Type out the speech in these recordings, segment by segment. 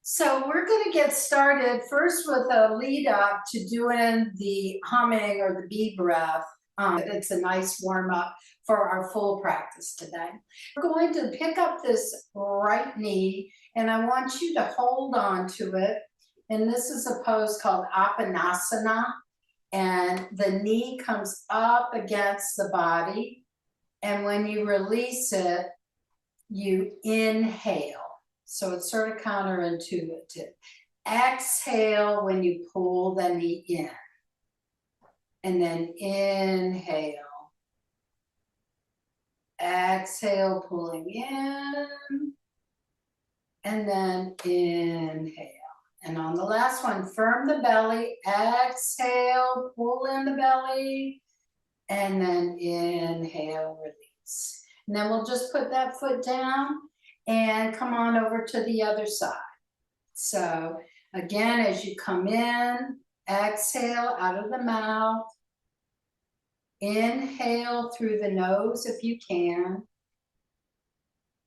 So we're going to get started first with a lead up to doing the humming or the bee breath. It's a nice warm up for our full practice today. We're going to pick up this right knee and I want you to hold on to it. And this is a pose called Apanasana. And the knee comes up against the body. And when you release it, you inhale. So it's sort of counterintuitive. Exhale when you pull the knee in. And then inhale. Exhale, pulling in. And then inhale. And on the last one, firm the belly. Exhale, pull in the belly. And then inhale, release. And then we'll just put that foot down and come on over to the other side. So again, as you come in, exhale out of the mouth. Inhale through the nose if you can.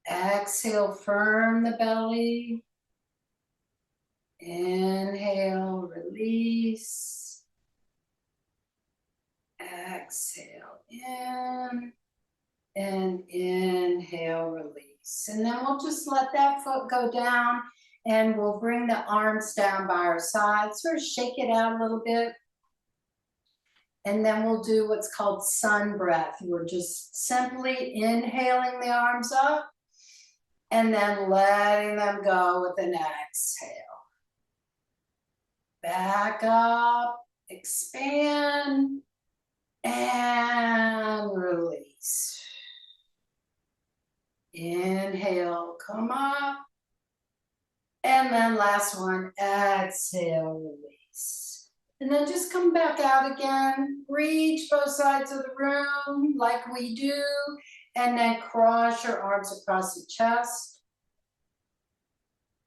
Exhale, firm the belly. Inhale, release. Exhale in. And inhale, release. And then we'll just let that foot go down and we'll bring the arms down by our sides, sort of shake it out a little bit. And then we'll do what's called sun breath. We're just simply inhaling the arms up and then letting them go with an exhale. Back up, expand, and release. Inhale, come up. And then last one, exhale, release. And then just come back out again. Reach both sides of the room like we do. And then cross your arms across the chest.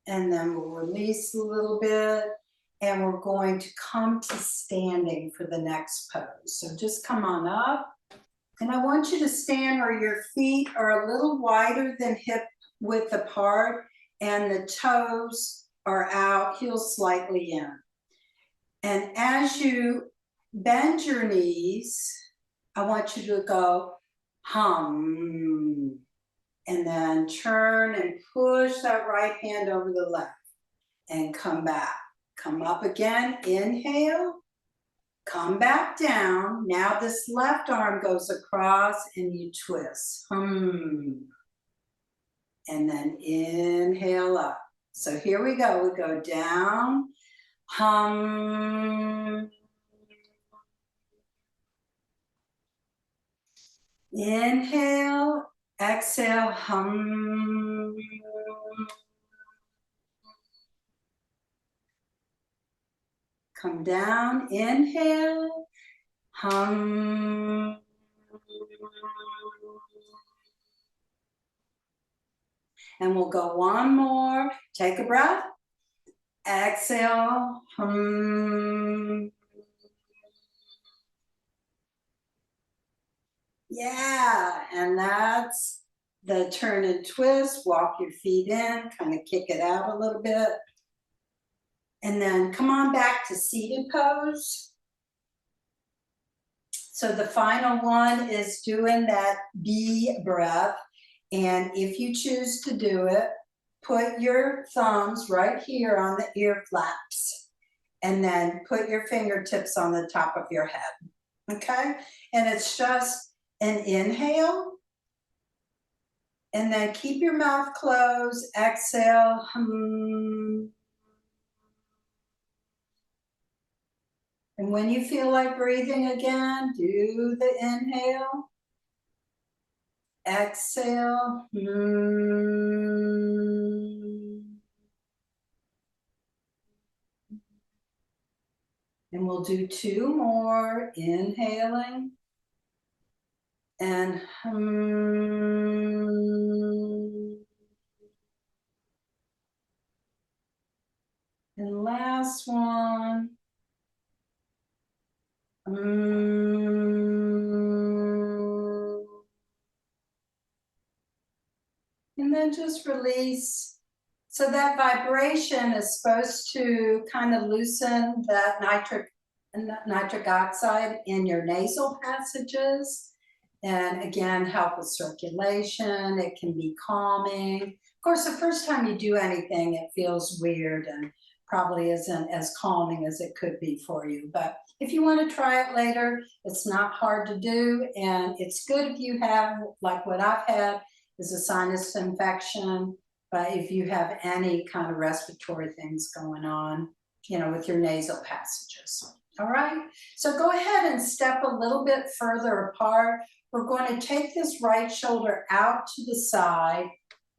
And then we'll release a little bit. And we're going to come to standing for the next pose. So just come on up. And I want you to stand where your feet are a little wider than hip width apart and the toes are out, heels slightly in. And as you bend your knees, I want you to go hum. And then turn and push that right hand over the left and come back. Come up again, inhale. Come back down. Now this left arm goes across and you twist. And then inhale up. So here we go. We go down. Inhale. Exhale. Come down, inhale, hum. And we'll go one more. Take a breath. Exhale, hum. Yeah, and that's the turn and twist. Walk your feet in, kind of kick it out a little bit. And then come on back to seated pose. So the final one is doing that bee breath. And if you choose to do it, put your thumbs right here on the ear flaps. And then put your fingertips on the top of your head. Okay? And it's just an inhale. And then keep your mouth closed. Exhale. Hum. And when you feel like breathing again, do the inhale. Exhale. And we'll do two more. Inhaling. And and last one. And then just release So that vibration is supposed to kind of loosen that nitric oxide in your nasal passages, and again, help with circulation. It can be calming. Of course, the first time you do anything, it feels weird and probably isn't as calming as it could be for you. But if you want to try it later, it's not hard to do. And it's good if you have, like what I've had, is a sinus infection. But if you have any kind of respiratory things going on, with your nasal passages. All right, so go ahead and step a little bit further apart. We're going to take this right shoulder out to the side,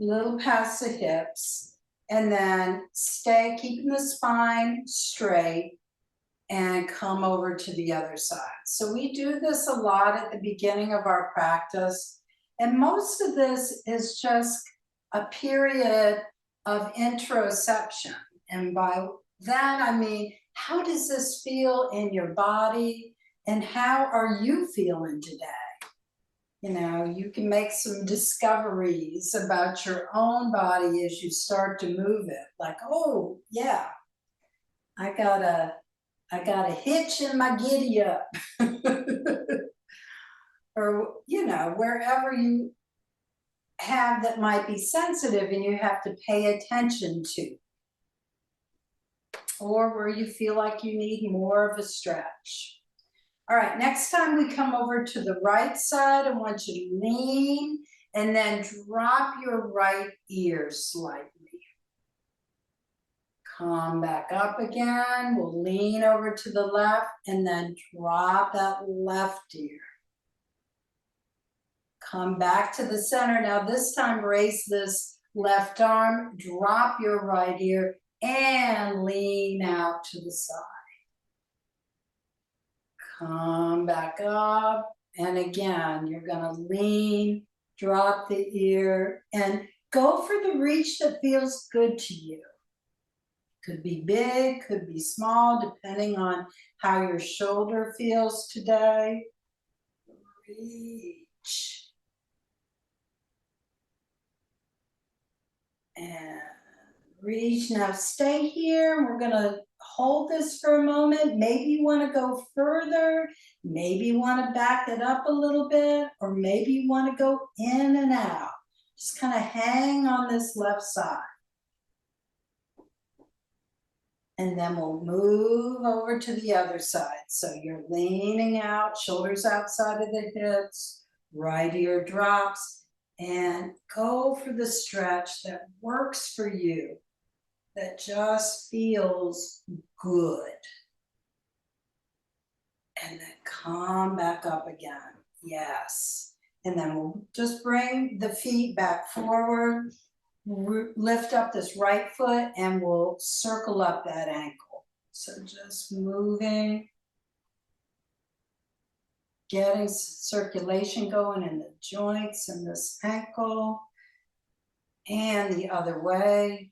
a little past the hips, and then stay, keeping the spine straight, and come over to the other side. So we do this a lot at the beginning of our practice, and most of this is just a period of interoception. And by that, I mean, how does this feel in your body, and how are you feeling today? You can make some discoveries about your own body as you start to move it. Like, oh yeah, I got a hitch in my giddy up. Or, wherever you have that might be sensitive and you have to pay attention to. Or where you feel like you need more of a stretch. All right, next time we come over to the right side, I want you to lean and then drop your right ear slightly. Come back up again. We'll lean over to the left and then drop that left ear. Come back to the center. Now this time raise this left arm, drop your right ear, and lean out to the side. Come back up, and again, you're gonna lean, drop the ear, and go for the reach that feels good to you. Could be big, could be small, depending on how your shoulder feels today. Reach. And reach. Now stay here. We're going to hold this for a moment. Maybe you want to go further. Maybe you want to back it up a little bit, or maybe you want to go in and out. Just kind of hang on this left side. And then we'll move over to the other side. So you're leaning out, shoulders outside of the hips, right ear drops, and go for the stretch that works for you, that just feels good. And then come back up again. Yes. And then we'll just bring the feet back forward. Lift up this right foot and we'll circle up that ankle. So just moving, getting circulation going in the joints in this ankle and the other way.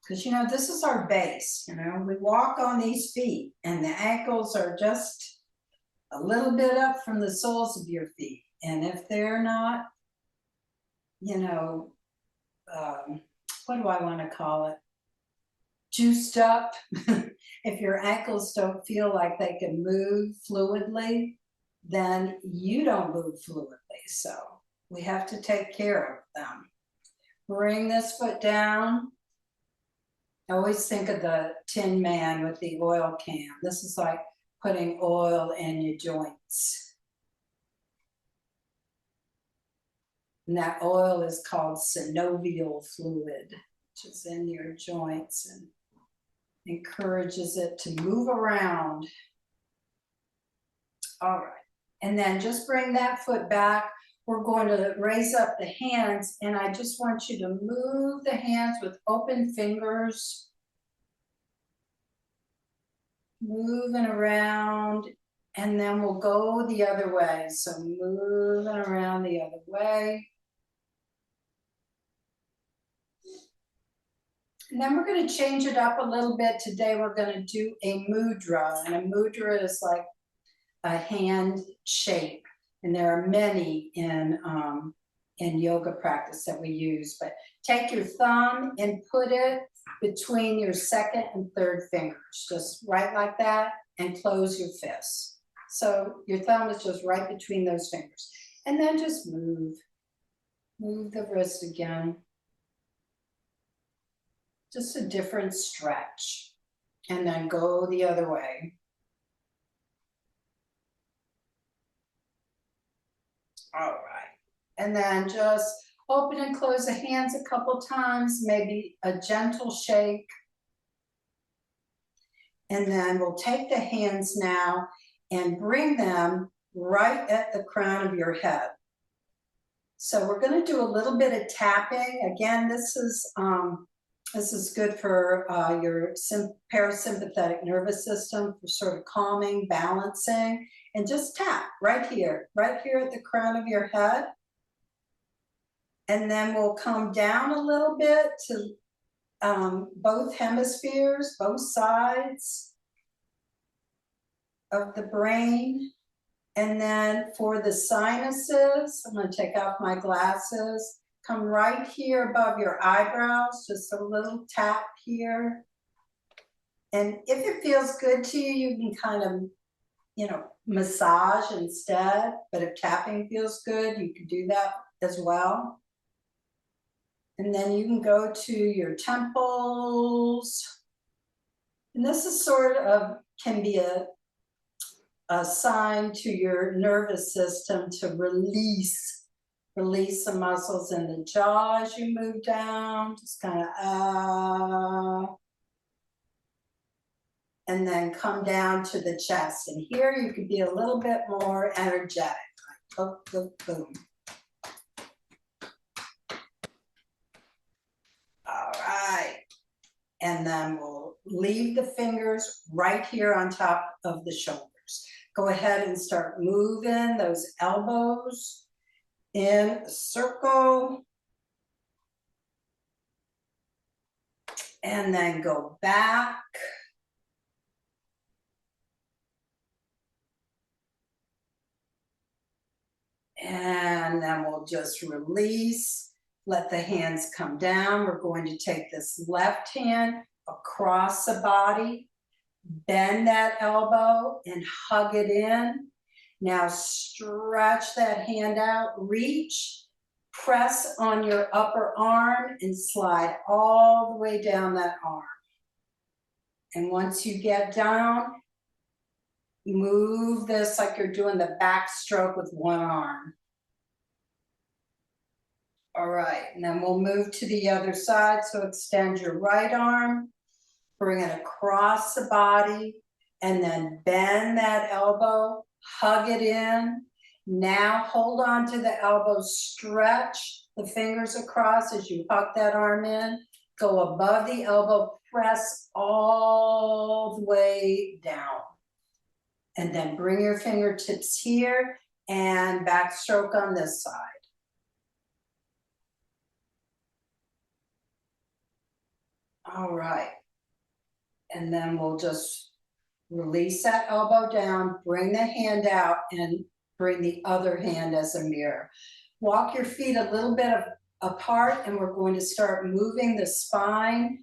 Because, this is our base, we walk on these feet and the ankles are just a little bit up from the soles of your feet. And if they're not, what do I want to call it? Juiced up. If your ankles don't feel like they can move fluidly, then you don't move fluidly. So we have to take care of them. Bring this foot down. I always think of the Tin Man with the oil can. This is like putting oil in your joints. And that oil is called synovial fluid, which is in your joints and encourages it to move around. All right, and then just bring that foot back. We're going to raise up the hands, and I just want you to move the hands with open fingers. Moving around, and then we'll go the other way. So moving around the other way. And then we're going to change it up a little bit. Today we're going to do a mudra, and a mudra is like a hand shape, and there are many in in yoga practice that we use. But take your thumb and put it between your second and third fingers, just right like that, and close your fists. So your thumb is just right between those fingers. And then just move the wrist again. Just a different stretch. And then go the other way. All right. And then just open and close the hands a couple times, maybe a gentle shake. And then we'll take the hands now and bring them right at the crown of your head. So we're going to do a little bit of tapping. Again, this is good for your parasympathetic nervous system, for sort of calming, balancing, and just tap right here at the crown of your head. And then we'll come down a little bit to both hemispheres, both sides of the brain. And then for the sinuses, I'm going to take off my glasses. Come right here above your eyebrows, just a little tap here. And if it feels good to you, you can kind of, massage instead. But if tapping feels good, you can do that as well. And then you can go to your temples. And this is can be a sign to your nervous system to release the muscles in the jaw as you move down, just kind of and then come down to the chest. And here you could be a little bit more energetic, like boom, boom, boom. All right. And then we'll leave the fingers right here on top of the shoulders. Go ahead and start moving those elbows in a circle. And then go back. And then we'll just release, let the hands come down. We're going to take this left hand across the body, bend that elbow and hug it in. Now stretch that hand out, reach, press on your upper arm and slide all the way down that arm. And once you get down, move this like you're doing the backstroke with one arm. All right, and then we'll move to the other side. So extend your right arm, bring it across the body, and then bend that elbow, hug it in. Now hold on to the elbow, stretch the fingers across as you hug that arm in. Go above the elbow, press all the way down. And then bring your fingertips here and backstroke on this side. All right. And then we'll just release that elbow down, bring the hand out and bring the other hand as a mirror. Walk your feet a little bit apart and we're going to start moving the spine,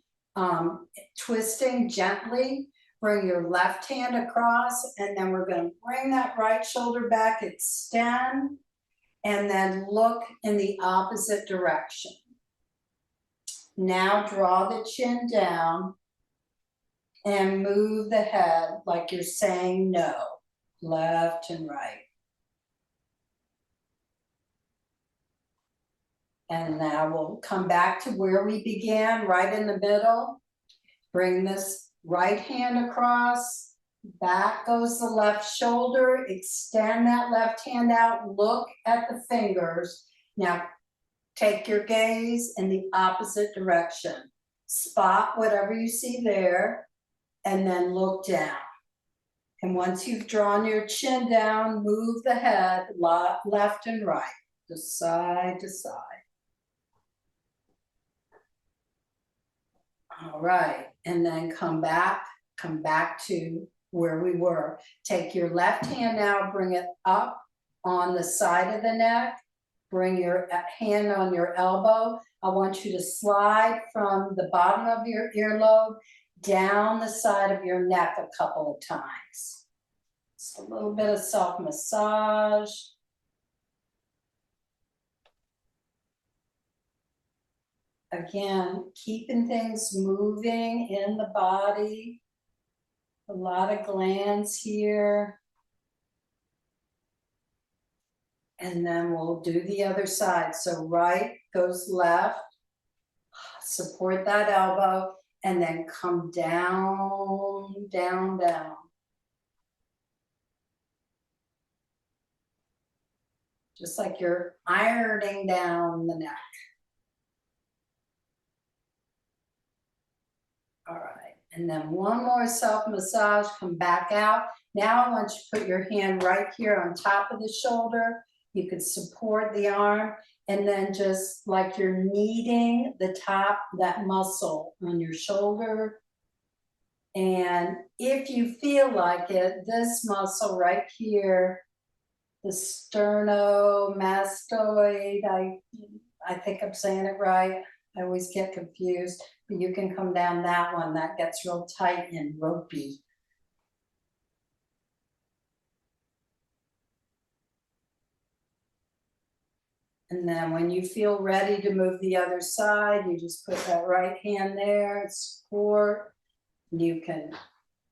twisting gently. Bring your left hand across and then we're going to bring that right shoulder back, extend, and then look in the opposite direction. Now draw the chin down and move the head like you're saying no, left and right. And now we'll come back to where we began, right in the middle. Bring this right hand across, back goes the left shoulder, extend that left hand out, look at the fingers. Now take your gaze in the opposite direction. Spot whatever you see there, and then look down. And once you've drawn your chin down, move the head left and right, just side to side. All right, and then come back to where we were. Take your left hand now, bring it up on the side of the neck, bring your hand on your elbow. I want you to slide from the bottom of your earlobe down the side of your neck a couple of times. Just a little bit of self massage. Again, keeping things moving in the body. A lot of glands here. And then we'll do the other side. So right goes left. Support that elbow. And then come down, down, down. Just like you're ironing down the neck. All right, and then one more self massage, come back out. Now I want you to put your hand right here on top of the shoulder. You could support the arm, and then just like you're kneading the top, that muscle on your shoulder. And if you feel like it, this muscle right here, the sternomastoid, I think I'm saying it right. I always get confused, but you can come down that one. That gets real tight and ropey. And then when you feel ready to move the other side, you just put that right hand there, support. You can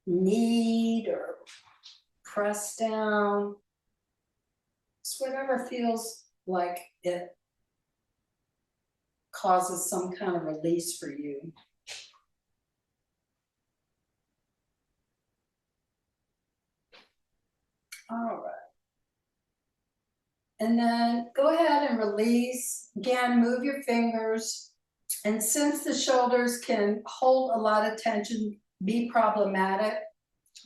knead or press down. It's whatever feels like it causes some kind of release for you. All right. And then go ahead and release. Again, move your fingers. And since the shoulders can hold a lot of tension, be problematic,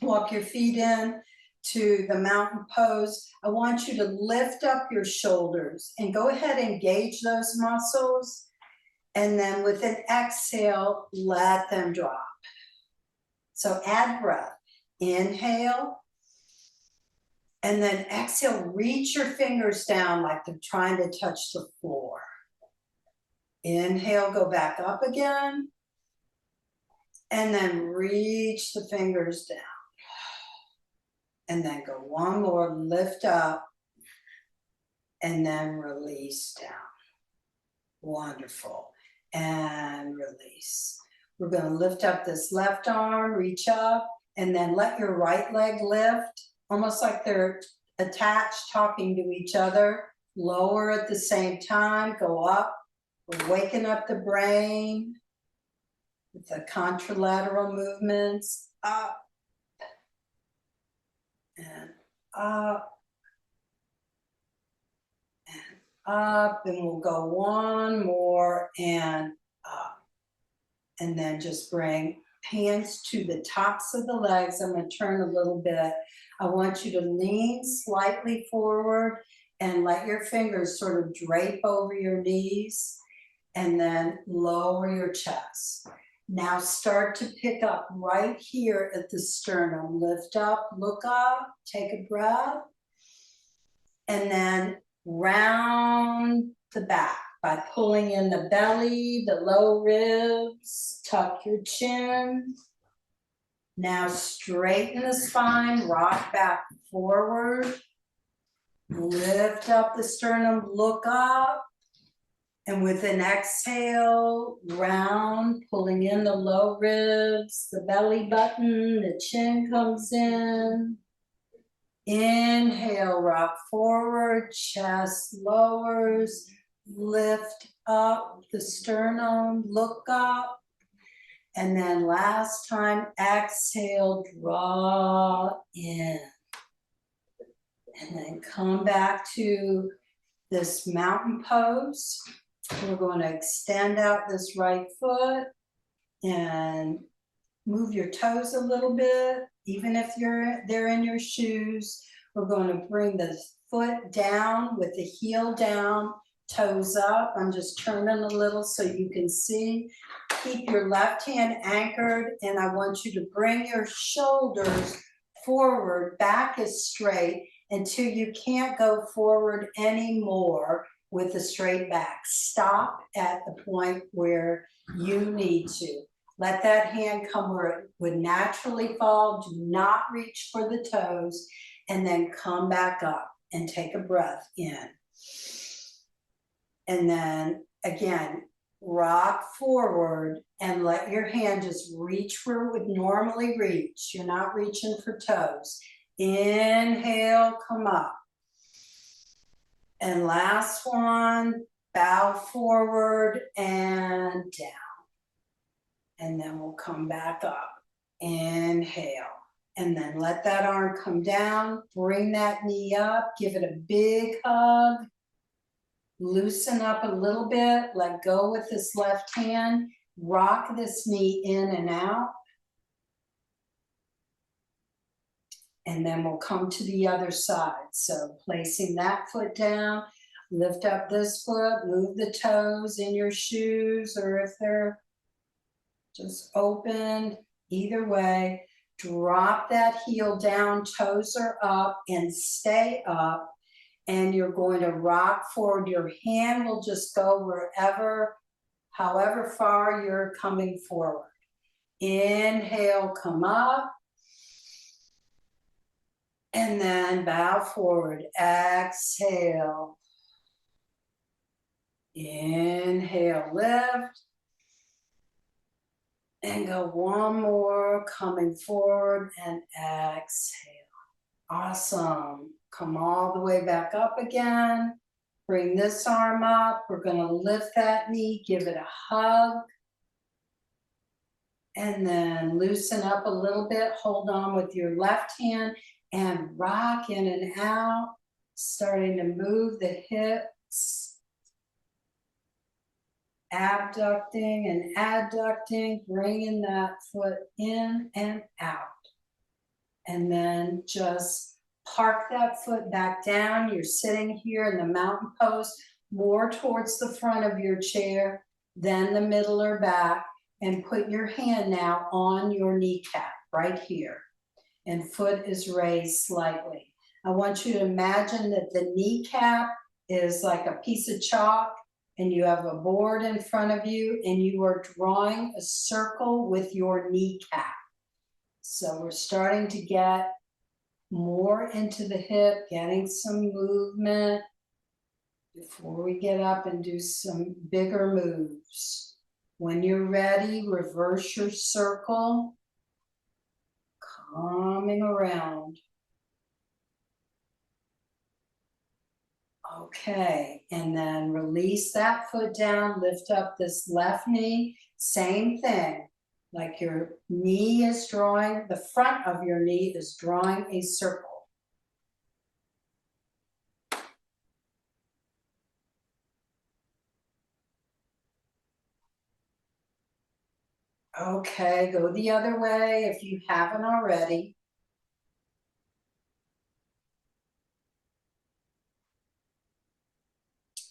walk your feet in to the mountain pose. I want you to lift up your shoulders and go ahead and engage those muscles. And then with an exhale, let them drop. So add breath. Inhale. And then exhale, reach your fingers down like they're trying to touch the floor. Inhale, go back up again. And then reach the fingers down. And then go one more, lift up. And then release down. Wonderful. And release. We're going to lift up this left arm, reach up, and then let your right leg lift, almost like they're attached, talking to each other. Lower at the same time, go up. We're waking up the brain with the contralateral movements, up and up and up, and we'll go one more and up. And then just bring hands to the tops of the legs. I'm going to turn a little bit. I want you to lean slightly forward and let your fingers sort of drape over your knees, and then lower your chest. Now start to pick up right here at the sternum. Lift up, look up, take a breath, and then round the back by pulling in the belly, the low ribs, tuck your chin. Now straighten the spine, rock back forward, lift up the sternum, look up, and with an exhale, round, pulling in the low ribs, the belly button, the chin comes in. Inhale, rock forward, chest lowers, lift up the sternum, look up. And then last time, exhale, draw in. And then come back to this mountain pose. We're going to extend out this right foot and move your toes a little bit, even if they're in your shoes. We're going to bring the foot down with the heel down, toes up. I'm just turning a little so you can see. Keep your left hand anchored, and I want you to bring your shoulders forward, back is straight until you can't go forward anymore with a straight back. Stop at the point where you need to. Let that hand come where it would naturally fall. Do not reach for the toes, and then come back up and take a breath in. And then again, rock forward and let your hand just reach where it would normally reach. You're not reaching for toes. Inhale, come up. And last one, bow forward and down. And then we'll come back up. Inhale. And then let that arm come down. Bring that knee up. Give it a big hug. Loosen up a little bit. Let go with this left hand. Rock this knee in and out. And then we'll come to the other side. So placing that foot down. Lift up this foot. Move the toes in your shoes, or if they're just opened, either way. Drop that heel down, toes are up, and stay up. And you're going to rock forward. Your hand will just go wherever, however far you're coming forward. Inhale, come up. And then bow forward. Exhale. Inhale, lift. And go one more, coming forward and exhale. Awesome. Come all the way back up again. Bring this arm up. We're going to lift that knee, give it a hug. And then loosen up a little bit. Hold on with your left hand and rock in and out. Starting to move the hips. Abducting and adducting, bringing that foot in and out. And then just park that foot back down. You're sitting here in the mountain pose, more towards the front of your chair than the middle or back. And put your hand now on your kneecap right here. And foot is raised slightly. I want you to imagine that the kneecap is like a piece of chalk, and you have a board in front of you, and you are drawing a circle with your kneecap. So we're starting to get more into the hip, getting some movement before we get up and do some bigger moves. When you're ready, reverse your circle, coming around. Okay, and then release that foot down, lift up this left knee, same thing. Like your knee is drawing, the front of your knee is drawing a circle. Okay, go the other way if you haven't already.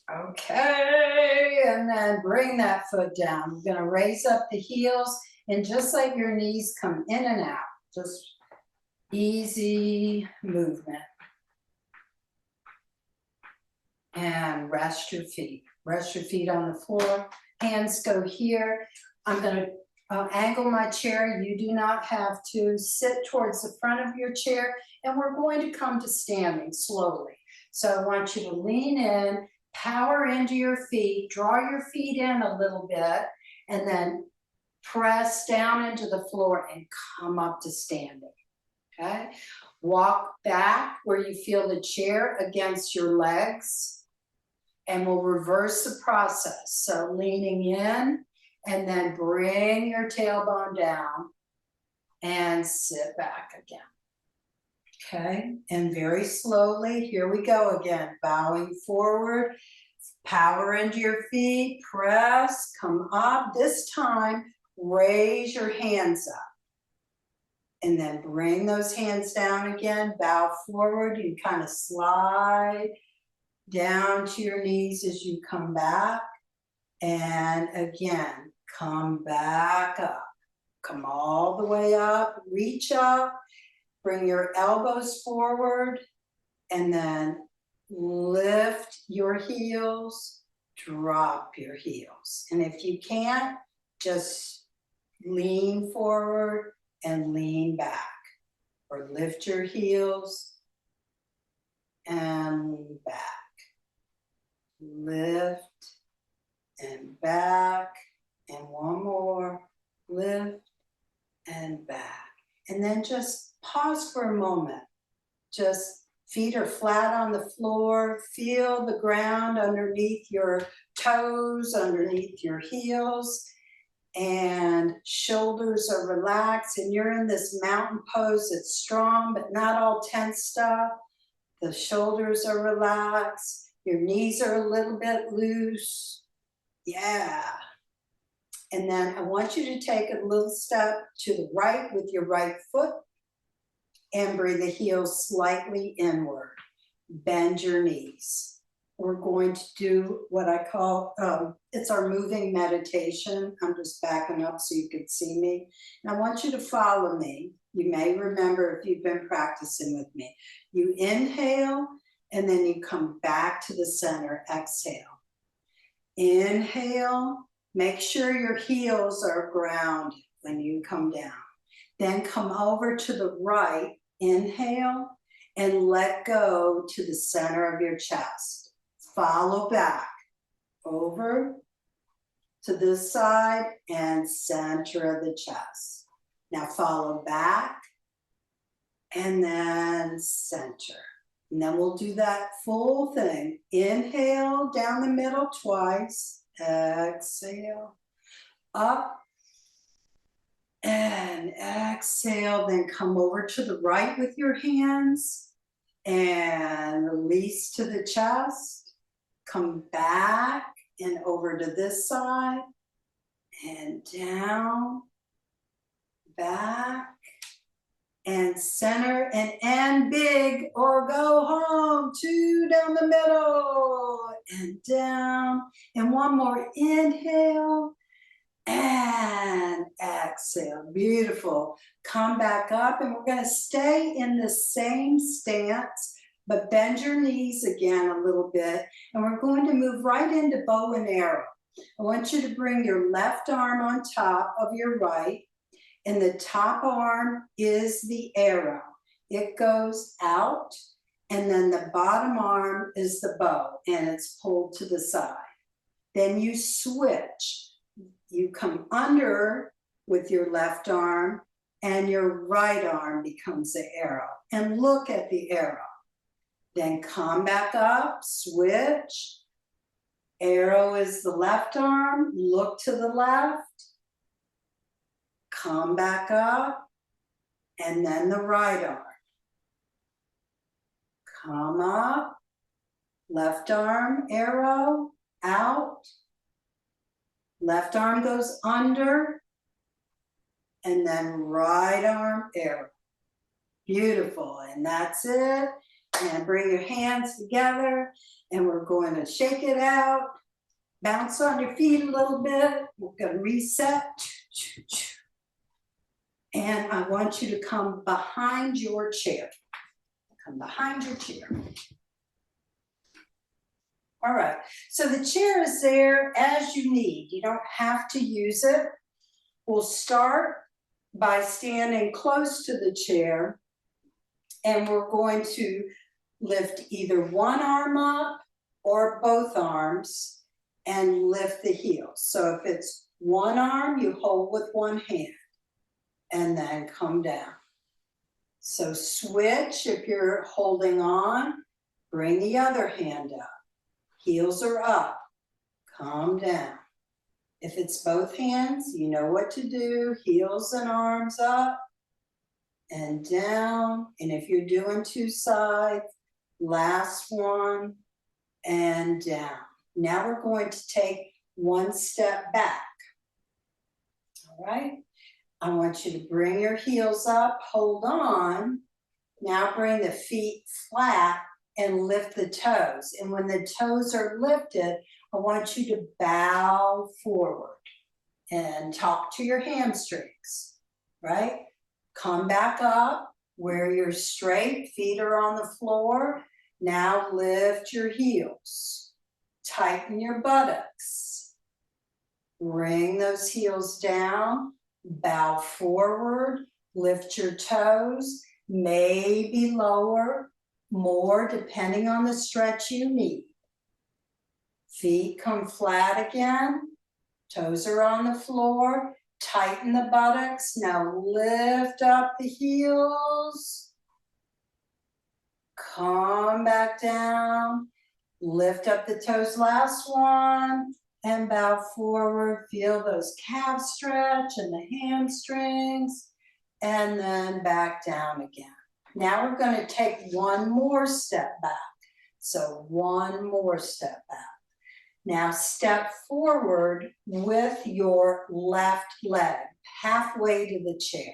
Okay, and then bring that foot down. You're gonna raise up the heels and just let your knees come in and out. Just easy movement. And rest your feet. Rest your feet on the floor. Hands go here. I'm gonna angle my chair. You do not have to. Sit towards the front of your chair, and we're going to come to standing slowly. So I want you to lean in, power into your feet, draw your feet in a little bit, and then press down into the floor and come up to standing, okay? Walk back where you feel the chair against your legs, and we'll reverse the process. So leaning in, and then bring your tailbone down and sit back again. Okay, and very slowly, here we go again, bowing forward, power into your feet, press, come up. This time, raise your hands up. And then bring those hands down again, bow forward. You kind of slide down to your knees as you come back. And again, come back up. Come all the way up, reach up. Bring your elbows forward, and then lift your heels, drop your heels. And if you can't, just lean forward and lean back. Or lift your heels and lean back. Lift and back. And one more. Lift and back. And then just pause for a moment. Just feet are flat on the floor. Feel the ground underneath your toes, underneath your heels. And shoulders are relaxed. And you're in this mountain pose. It's strong, but not all tensed up. The shoulders are relaxed. Your knees are a little bit loose. Yeah. And then I want you to take a little step to the right with your right foot and bring the heels slightly inward. Bend your knees. We're going to do what I call, it's our moving meditation. I'm just backing up so you can see me. And I want you to follow me. You may remember if you've been practicing with me. You inhale and then you come back to the center, exhale. Inhale, make sure your heels are grounded when you come down. Then come over to the right, inhale, and let go to the center of your chest. Follow back, over to this side and center of the chest. Now follow back and then center. And then we'll do that full thing. Inhale down the middle twice. Exhale. Up. And exhale. Then come over to the right with your hands. And release to the chest. Come back and over to this side. And down. Back. And center and end big or go home. 2 down the middle and down. And one more inhale and exhale. Beautiful. Come back up and we're going to stay in the same stance, but bend your knees again a little bit. And we're going to move right into bow and arrow. I want you to bring your left arm on top of your right. And the top arm is the arrow. It goes out, and then the bottom arm is the bow, and it's pulled to the side. Then you switch. You come under with your left arm, and your right arm becomes the arrow. And look at the arrow. Then come back up, switch. Arrow is the left arm, look to the left. Come back up, and then the right arm. Come up, left arm, arrow, out. Left arm goes under, and then right arm, arrow. Beautiful, and that's it. And bring your hands together, and we're going to shake it out. Bounce on your feet a little bit. We're going to reset. And I want you to come behind your chair. Come behind your chair. All right, so the chair is there as you need. You don't have to use it. We'll start by standing close to the chair, and we're going to lift either one arm up or both arms and lift the heels. So if it's one arm, you hold with one hand. And then come down. So switch if you're holding on, bring the other hand up. Heels are up, come down. If it's both hands, you know what to do. Heels and arms up and down. And if you're doing 2 sides, last one and down. Now we're going to take 1 step back. All right. I want you to bring your heels up, hold on. Now bring the feet flat and lift the toes. And when the toes are lifted, I want you to bow forward and talk to your hamstrings, right? Come back up where you're straight, feet are on the floor, Now lift your heels. Tighten your buttocks. Bring those heels down. Bow forward. Lift your toes. Maybe lower, more depending on the stretch you need. Feet come flat again. Toes are on the floor. Tighten the buttocks. Now lift up the heels. Come back down. Lift up the toes, last one. And bow forward. Feel those calves stretch and the hamstrings. And then back down again. Now we're going to take one more step back. So one more step back. Now step forward with your left leg, halfway to the chair.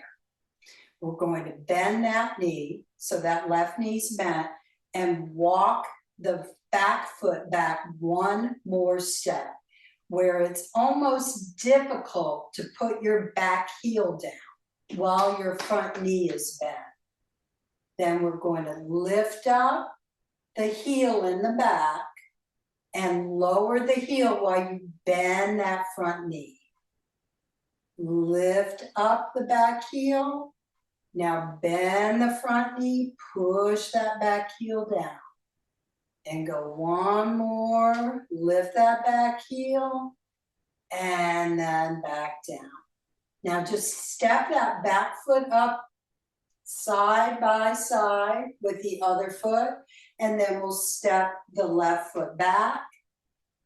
We're going to bend that knee, so that left knee's bent, and walk the back foot back one more step, where it's almost difficult to put your back heel down while your front knee is bent. Then we're going to lift up the heel in the back and lower the heel while you bend that front knee. Lift up the back heel. Now bend the front knee, push that back heel down. And go one more, lift that back heel, and then back down. Now just step that back foot up side by side with the other foot, and then we'll step the left foot back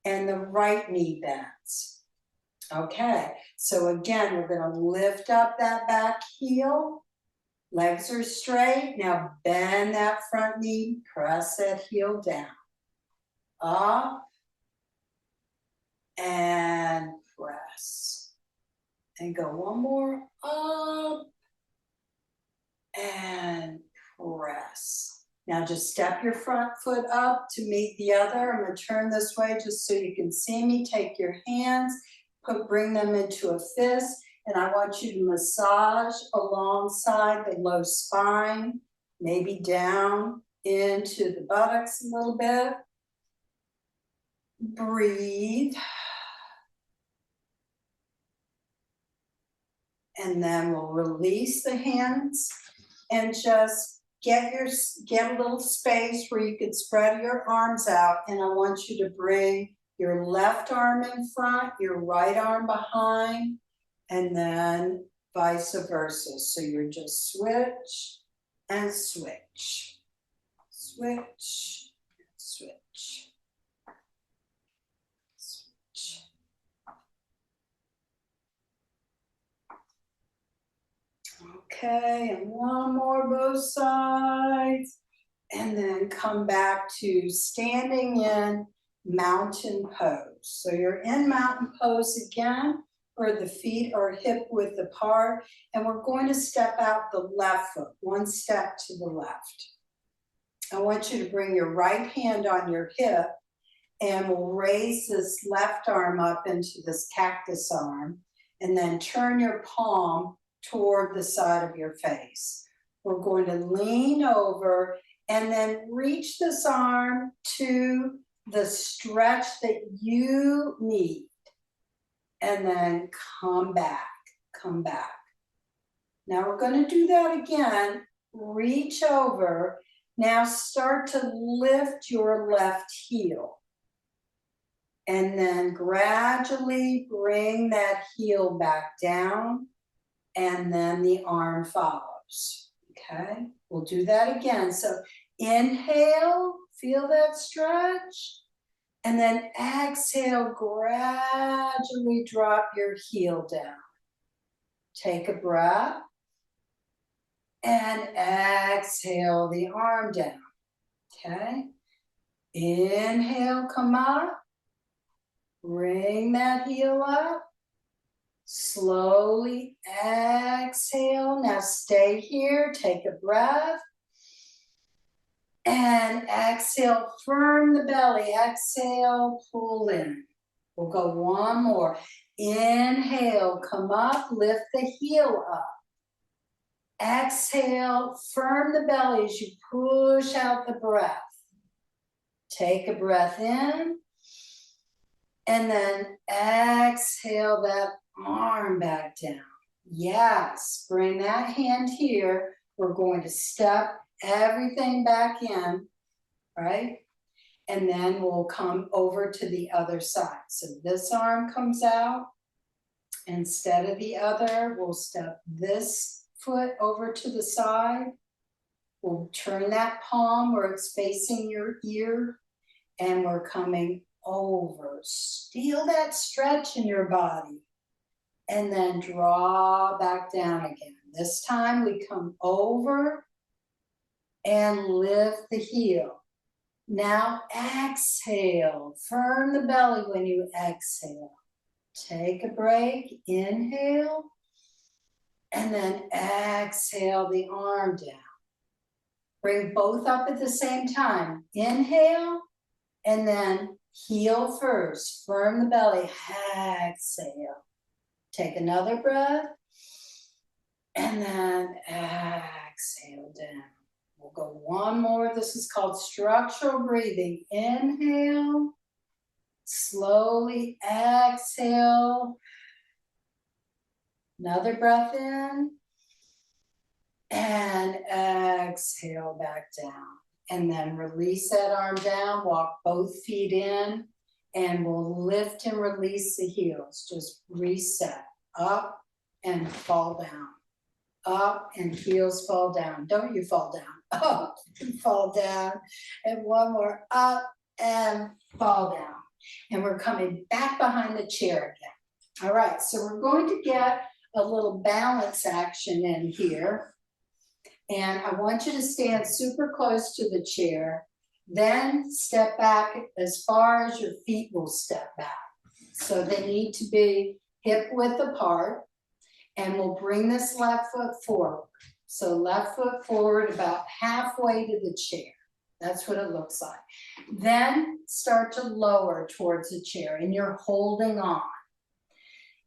and the right knee bends. Okay, so again, we're gonna lift up that back heel, legs are straight, now bend that front knee, press that heel down, up, and press. And go one more, up, and press. Now just step your front foot up to meet the other. I'm going to turn this way just so you can see me. Take your hands, bring them into a fist, and I want you to massage alongside the low spine, maybe down into the buttocks a little bit. Breathe. And then we'll release the hands and just get a little space where you could spread your arms out. And I want you to bring your left arm in front, your right arm behind, and then vice versa. So you're just switch and switch, switch, switch, switch. Okay, and one more both sides, and then come back to standing in mountain pose. So you're in mountain pose again, where the feet are hip width apart, and we're going to step out the left foot, one step to the left. I want you to bring your right hand on your hip, and we'll raise this left arm up into this cactus arm, and then turn your palm toward the side of your face. We're going to lean over and then reach this arm to the stretch that you need. And then come back, come back. Now we're going to do that again. Reach over. Now start to lift your left heel. And then gradually bring that heel back down. And then the arm follows, okay? We'll do that again. So inhale, feel that stretch. And then exhale, gradually drop your heel down. Take a breath. And exhale the arm down, okay? Inhale, come up. Bring that heel up. Slowly exhale. Now stay here. Take a breath. And exhale, firm the belly. Exhale, pull in. We'll go one more. Inhale, come up, lift the heel up. Exhale, firm the belly as you push out the breath. Take a breath in. And then exhale that arm back down. Yes, bring that hand here. We're going to step everything back in, right? And then we'll come over to the other side. So this arm comes out. Instead of the other, we'll step this foot over to the side. We'll turn that palm where it's facing your ear, and we're coming over. Feel that stretch in your body. And then draw back down again. This time we come over and lift the heel. Now exhale. Firm the belly when you exhale. Take a break. Inhale. And then exhale the arm down. Bring both up at the same time. Inhale. And then heel first. Firm the belly. Exhale. Take another breath. And then exhale down. We'll go one more. This is called structural breathing. Inhale. Slowly exhale. Another breath in. And exhale back down. And then release that arm down. Walk both feet in. And we'll lift and release the heels. Just reset. Up and fall down. Up and heels fall down. Don't you fall down. Up and fall down. And one more. Up and fall down. And we're coming back behind the chair again. All right. So we're going to get a little balance action in here. And I want you to stand super close to the chair. Then step back as far as your feet will step back. So they need to be hip width apart. And we'll bring this left foot forward. So left foot forward about halfway to the chair. That's what it looks like. Then start to lower towards the chair and you're holding on.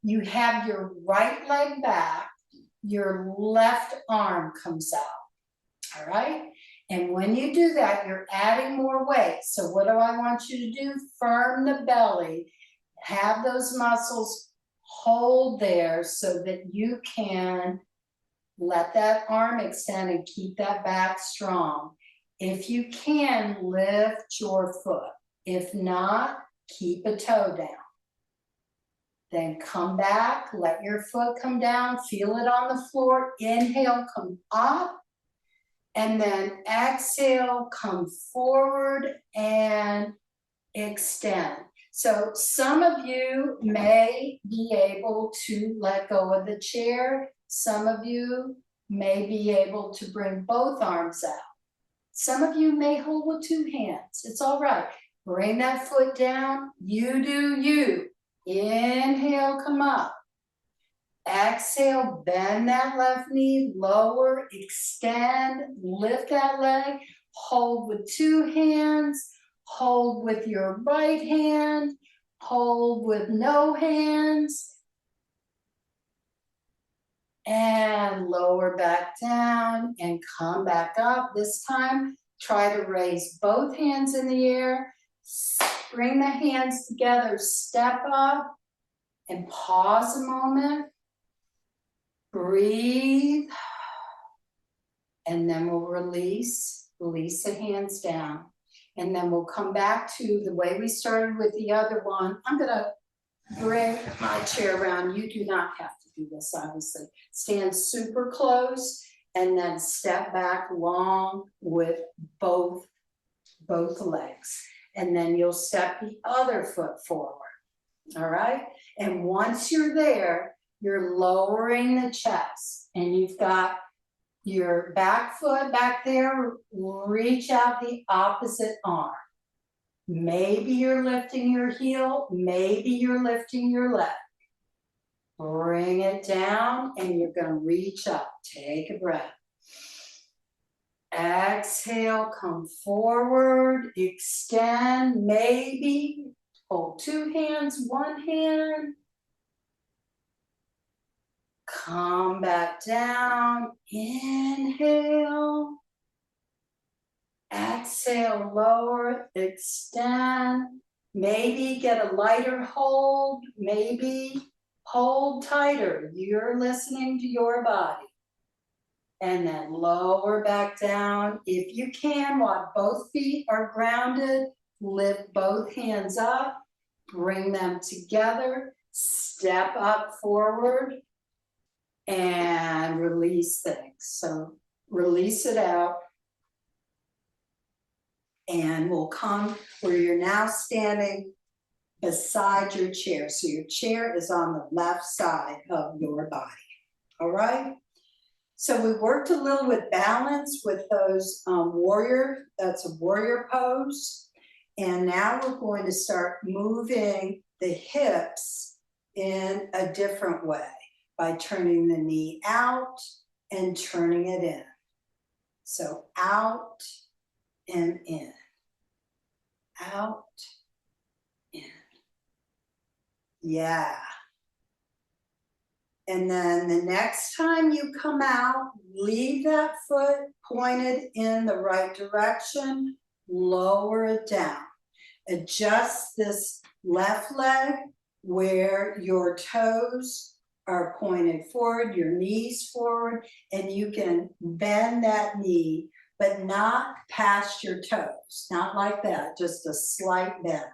You have your right leg back, your left arm comes out, all right? And when you do that, you're adding more weight. So what do I want you to do? Firm the belly, have those muscles hold there so that you can let that arm extend and keep that back strong. If you can, lift your foot. If not, keep a toe down. Then come back, let your foot come down, feel it on the floor. Inhale, come up. And then exhale, come forward and extend. So some of you may be able to let go of the chair. Some of you may be able to bring both arms out. Some of you may hold with two hands. It's all right. Bring that foot down. You do you. Inhale, come up. Exhale, bend that left knee, lower, extend, lift that leg, hold with two hands, hold with your right hand, hold with no hands, and lower back down and come back up. This time, try to raise both hands in the air, bring the hands together, step up, and pause a moment. Breathe, and then we'll release the hands down. And then we'll come back to the way we started with the other one. I'm gonna bring my chair around. You do not have to do this, obviously. Stand super close and then step back long with both legs. And then you'll step the other foot forward, all right? And once you're there, you're lowering the chest and you've got your back foot back there, reach out the opposite arm. Maybe you're lifting your heel, maybe you're lifting your leg. Bring it down and you're gonna reach up. Take a breath. Exhale, come forward, extend, maybe hold two hands, one hand. Come back down, inhale. Exhale, lower, extend. Maybe get a lighter hold, maybe hold tighter. You're listening to your body. And then lower back down. If you can, while both feet are grounded, lift both hands up, bring them together, step up forward, and release things. So release it out. And we'll come where you're now standing beside your chair. So your chair is on the left side of your body. All right? So we worked a little with balance with those that's a warrior pose. And now we're going to start moving the hips in a different way by turning the knee out and turning it in. So out and in, out, in. Yeah. And then the next time you come out, leave that foot pointed in the right direction, lower it down. Adjust this left leg where your toes are pointed forward, your knees forward, and you can bend that knee, but not past your toes, not like that, just a slight bend.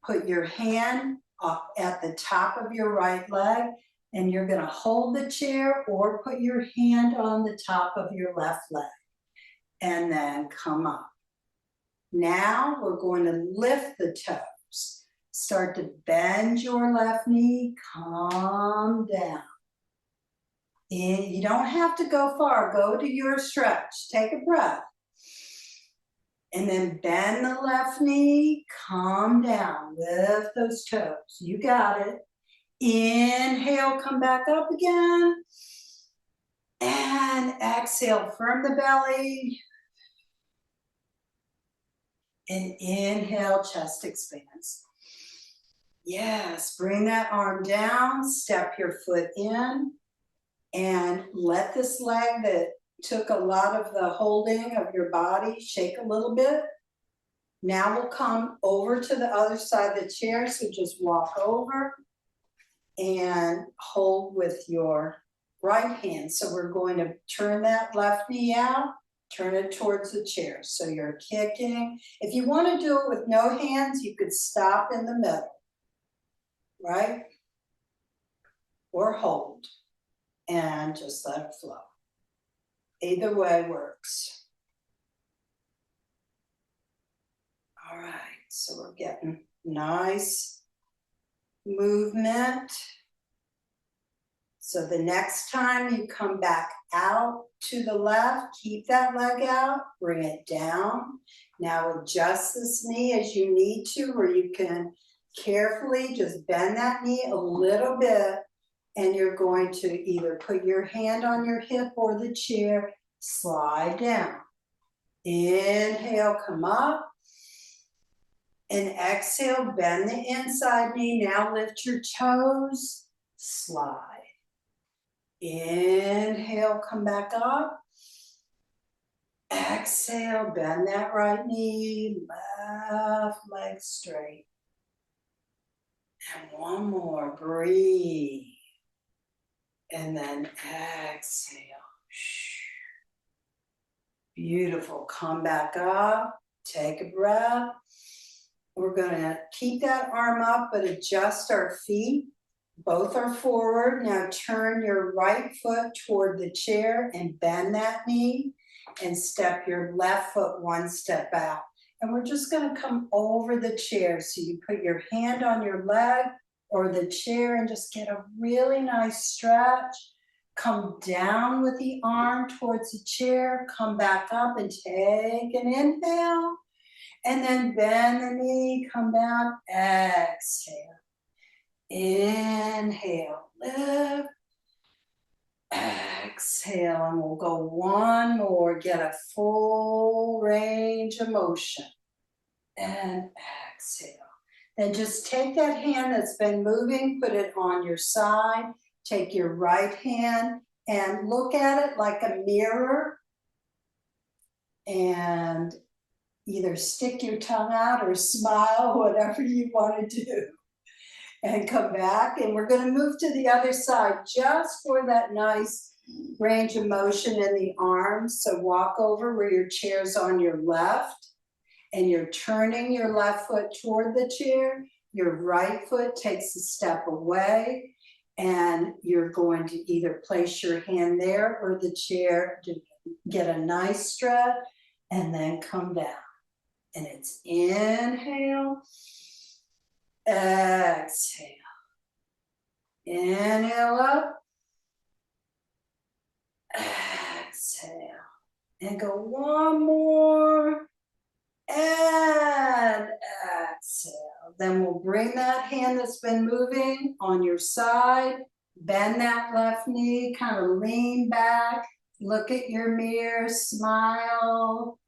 Put your hand up at the top of your right leg, and you're going to hold the chair or put your hand on the top of your left leg and then come up. Now we're going to lift the toes. Start to bend your left knee, calm down. And you don't have to go far, go to your stretch, take a breath. And then bend the left knee, calm down, lift those toes. You got it. Inhale, come back up again. And exhale, firm the belly. And inhale, chest expands. Yes, bring that arm down, step your foot in, and let this leg that took a lot of the holding of your body shake a little bit. Now we'll come over to the other side of the chair, so just walk over and hold with your right hand. So we're going to turn that left knee out, turn it towards the chair. So you're kicking. If you want to do it with no hands, you could stop in the middle, right? Or hold and just let it flow. Either way works. All right, so we're getting nice movement. So the next time you come back out to the left, keep that leg out, bring it down. Now adjust this knee as you need to, where you can carefully just bend that knee a little bit, and you're going to either put your hand on your hip or the chair, slide down. Inhale, come up. And exhale, bend the inside knee. Now lift your toes, slide. Inhale, come back up. Exhale, bend that right knee, left leg straight. And one more, breathe. And then exhale. Beautiful, come back up, take a breath. We're gonna keep that arm up, but adjust our feet. Both are forward. Now turn your right foot toward the chair and bend that knee and step your left foot one step out. And we're just gonna come over the chair. So you put your hand on your leg or the chair and just get a really nice stretch. Come down with the arm towards the chair, come back up and take an inhale. And then bend the knee, come down, exhale. Inhale, lift, exhale, and we'll go one more, get a full range of motion, and exhale. Then just take that hand that's been moving, put it on your side, take your right hand and look at it like a mirror, and either stick your tongue out or smile, whatever you want to do. And come back, and we're going to move to the other side just for that nice range of motion in the arms. So walk over where your chair's on your left, and you're turning your left foot toward the chair. Your right foot takes a step away, and you're going to either place your hand there or the chair to get a nice stretch, and then come down. And it's inhale, exhale. Inhale up, exhale. And go one more, and exhale. Then we'll bring that hand that's been moving on your side, bend that left knee, kind of lean back, look at your mirror, smile.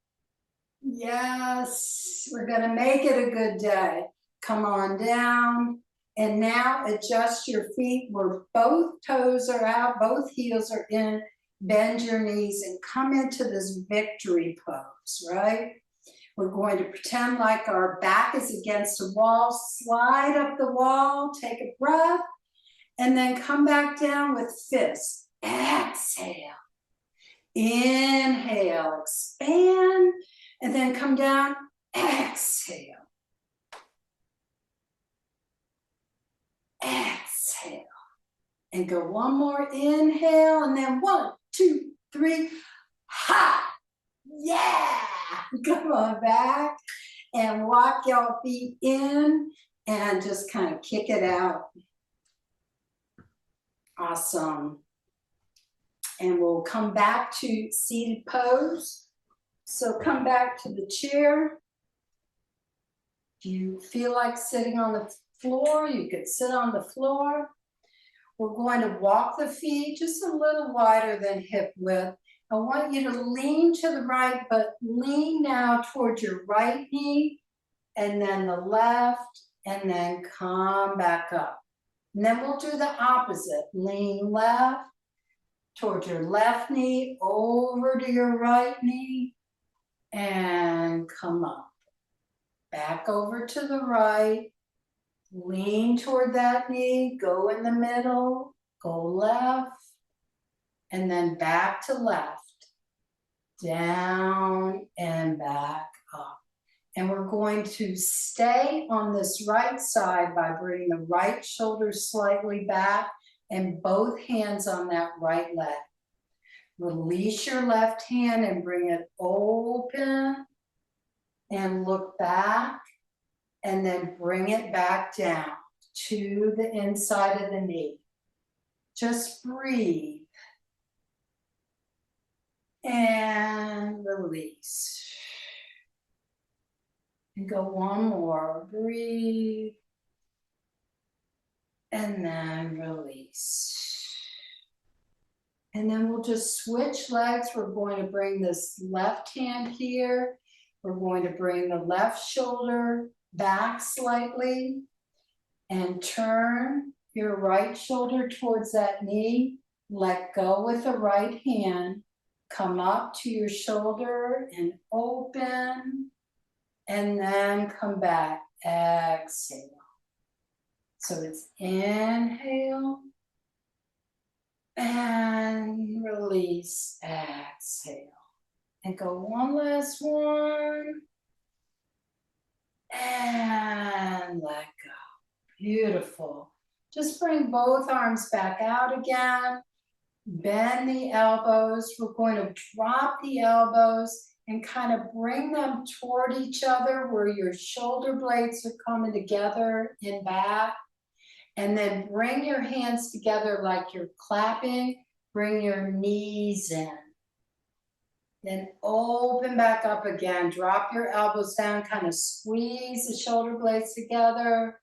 Yes, we're gonna make it a good day. Come on down. And now adjust your feet where both toes are out, both heels are in. Bend your knees and come into this victory pose, right? We're going to pretend like our back is against a wall, slide up the wall, take a breath, and then come back down with fists. Exhale. Inhale, expand, and then come down, exhale. Exhale. And go one more inhale, and then 1, 2, 3, ha! Yeah! Come on back and walk your feet in and just kind of kick it out. Awesome. And we'll come back to seated pose. So come back to the chair. If you feel like sitting on the floor, you could sit on the floor. We're going to walk the feet just a little wider than hip width. I want you to lean to the right, but lean now towards your right knee, and then the left, and then come back up. And then we'll do the opposite. Lean left towards your left knee, over to your right knee, and come up. Back over to the right. Lean toward that knee, go in the middle, go left, and then back to left, down and back up. And we're going to stay on this right side by bringing the right shoulder slightly back and both hands on that right leg. Release your left hand and bring it open and look back. And then bring it back down to the inside of the knee. Just breathe. And release. And go one more. Breathe. And then release. And then we'll just switch legs. We're going to bring this left hand here. We're going to bring the left shoulder back slightly and turn your right shoulder towards that knee. Let go with the right hand. Come up to your shoulder and open, and then come back. Exhale. So it's inhale and release. Exhale. And go one last one. And let go. Beautiful. Just bring both arms back out again. Bend the elbows. We're going to drop the elbows and kind of bring them toward each other where your shoulder blades are coming together in back. And then bring your hands together like you're clapping. Bring your knees in. Then open back up again. Drop your elbows down, kind of squeeze the shoulder blades together.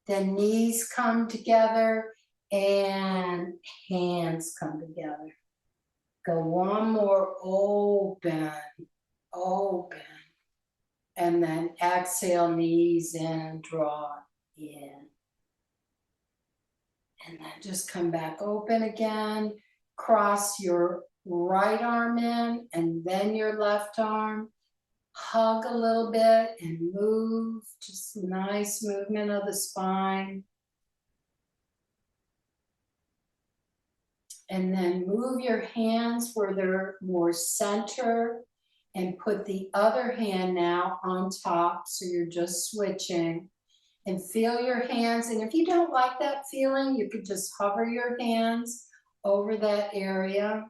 Then knees come together and hands come together. Go one more, open, open. And then exhale, knees in, draw in. And then just come back open again. Cross your right arm in and then your left arm. Hug a little bit and move, just nice movement of the spine. And then move your hands where they're more center and put the other hand now on top, so you're just switching. And feel your hands, and if you don't like that feeling, you could just hover your hands over that area.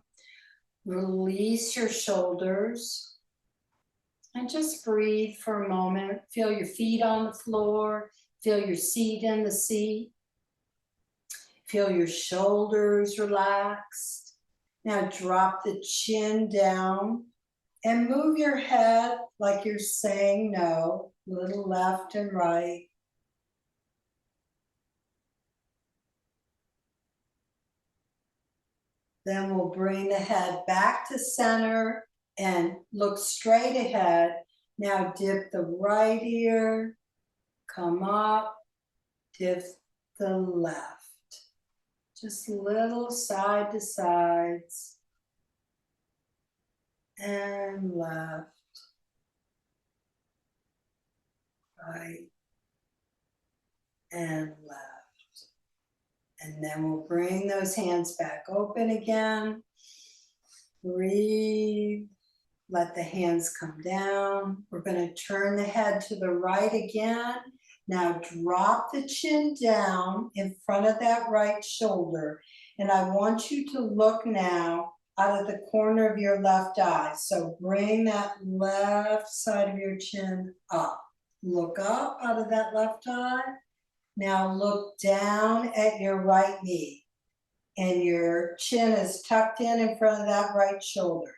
Release your shoulders and just breathe for a moment. Feel your feet on the floor, feel your seat in the seat. Feel your shoulders relaxed. Now drop the chin down and move your head like you're saying no, little left and right. Then we'll bring the head back to center and look straight ahead. Now dip the right ear, come up, dip the left. Just little side to sides. And left, right, and left. And then we'll bring those hands back open again. Breathe. Let the hands come down. We're going to turn the head to the right again. Now drop the chin down in front of that right shoulder. And I want you to look now out of the corner of your left eye. So bring that left side of your chin up. Look up out of that left eye. Now look down at your right knee. And your chin is tucked in front of that right shoulder.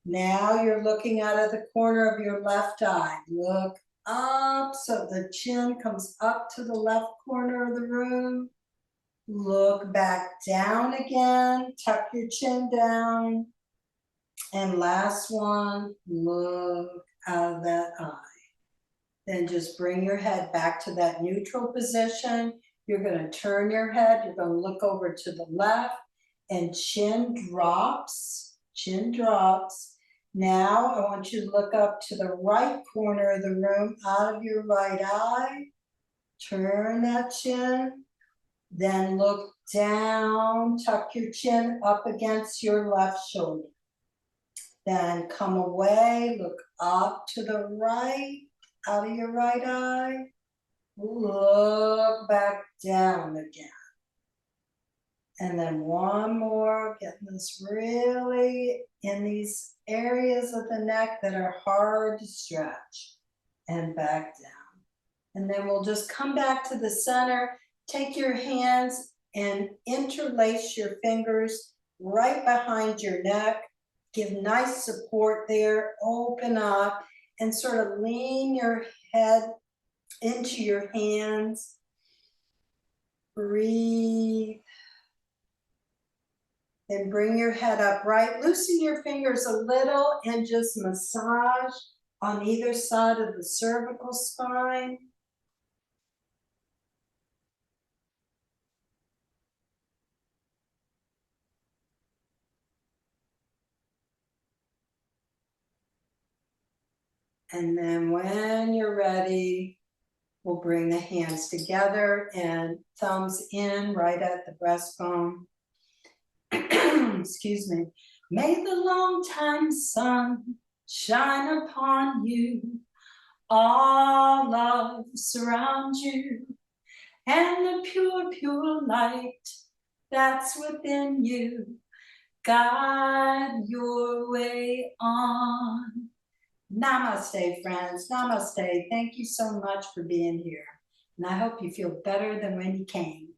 Now you're looking out of the corner of your left eye. Look up so the chin comes up to the left corner of the room. Look back down again. Tuck your chin down. And last one, look out of that eye. Then just bring your head back to that neutral position. You're going to turn your head. You're going to look over to the left and chin drops. Chin drops. Now I want you to look up to the right corner of the room out of your right eye. Turn that chin. Then look down. Tuck your chin up against your left shoulder. Then come away. Look up to the right. Out of your right eye, look back down again. And then one more, getting this really in these areas of the neck that are hard to stretch. And back down. And then we'll just come back to the center, take your hands and interlace your fingers right behind your neck. Give nice support there, open up. And sort of lean your head into your hands. Breathe. Then bring your head upright. Loosen your fingers a little and just massage on either side of the cervical spine. And then when you're ready, we'll bring the hands together and thumbs in right at the breastbone. Excuse me. May the long time sun shine upon you. All love surround you. And the pure, pure light that's within you guide your way on. Namaste, friends. Namaste. Thank you so much for being here. And I hope you feel better than when you came.